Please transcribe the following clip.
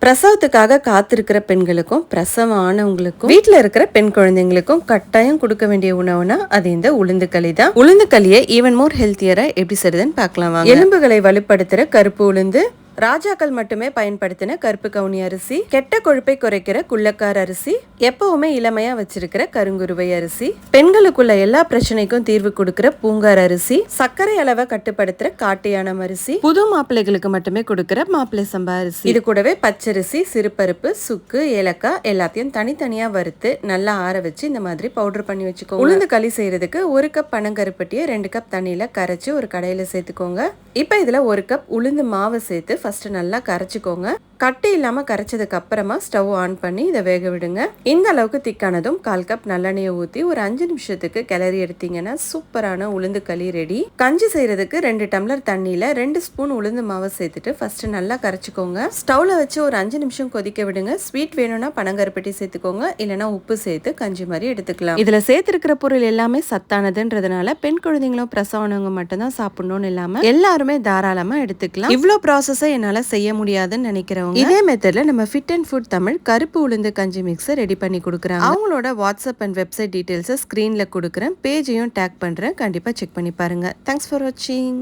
பிரசவத்துக்காக காத்திருக்கிற பெண்களுக்கும் பிரசவம் ஆனவங்களுக்கும் வீட்டுல இருக்கிற பெண் குழந்தைங்களுக்கும் கட்டாயம் கொடுக்க வேண்டிய உணவுனா அது இந்த உளுந்து களி தான். உளுந்து களியை ஈவன் மோர் ஹெல்த்தியரா எப்படி செய்யுதுன்னு பார்க்கலாம். எலும்புகளை வலுப்படுத்துற கருப்பு உளுந்து, ராஜாக்கள் மட்டுமே பயன்படுத்தின கருப்பு கவுனி அரிசி, கெட்ட கொழுப்பை குறைக்கிற குள்ளக்கார அரிசி, எப்பவுமே இளமையா வச்சிருக்கிற கருங்குருவை அரிசி, பெண்களுக்குள்ள எல்லா பிரச்சனைக்கும் தீர்வு கொடுக்கிற பூங்கார் அரிசி, சர்க்கரை அளவை கட்டுப்படுத்துற காட்டு யானம் அரிசி, புது மாப்பிள்ளைகளுக்கு மட்டுமே கொடுக்கிற மாப்பிள்ளை சம்பா அரிசி. இது கூடவே பச்சரிசி, சிறுபருப்பு, சுக்கு, ஏலக்காய் எல்லாத்தையும் தனித்தனியா வறுத்து நல்லா ஆற வச்சு இந்த மாதிரி பவுடர் பண்ணி வச்சுக்கோங்க. உளுந்து களி செய்யறதுக்கு 1 கப் பனங்கருப்பட்டியை 2 கப் தண்ணியில கரைச்சு ஒரு கடையில சேர்த்துக்கோங்க. இப்ப இதுல 1 கப் உளுந்து மாவை சேர்த்து ஃபர்ஸ்ட் நல்லா கரைச்சிக்கோங்க. கட்டி இல்லாம கரைச்சதுக்கு அப்புறமா ஸ்டவ் ஆன் பண்ணி இதை வேக விடுங்க. இந்த அளவுக்கு திக்கானதும் 1/4 கப் நல்லெண்ணெயை ஊற்றி ஒரு 5 நிமிஷத்துக்கு கிளறி எடுத்தீங்கன்னா சூப்பரான உளுந்து களி ரெடி. கஞ்சி செய்யறதுக்கு 2 டம்ளர் தண்ணியில 2 ஸ்பூன் உளுந்து மாவை சேர்த்துட்டு ஃபர்ஸ்ட் நல்லா கரைச்சிக்கோங்க. ஸ்டவ்ல வச்சு ஒரு 5 நிமிஷம் கொதிக்க விடுங்க. ஸ்வீட் வேணும்னா பனங்கருப்பட்டி சேர்த்துக்கோங்க, இல்லைன்னா உப்பு சேர்த்து கஞ்சி மாதிரி எடுத்துக்கலாம். இதுல சேர்த்திருக்கிற பொருள் எல்லாமே சத்தானதுன்றதுனால பெண் குழந்தைங்களும் பிரசவனவங்க மட்டும்தான் சாப்பிடணும்னு இல்லாம எல்லாருமே தாராளமா எடுத்துக்கலாம். இவ்வளோ ப்ராசஸை என்னால செய்ய முடியாதுன்னு நினைக்கிறவங்க இதே மெத்தட்ல நம்ம ஃபிட் அண்ட் ஃபுட் தமிழ் கருப்பு உளுந்து கஞ்சி மிக்ஸை ரெடி பண்ணி கொடுக்குறாங்க. அவங்களோட வாட்ஸ்அப் அண்ட் வெப்சைட் டீடைல்ஸை ஸ்க்ரீன்ல கொடுக்குறேன், பேஜையும் டேக் பண்றேன், கண்டிப்பா செக் பண்ணி பாருங்க. தேங்க்ஸ் ஃபார் வாட்சிங்.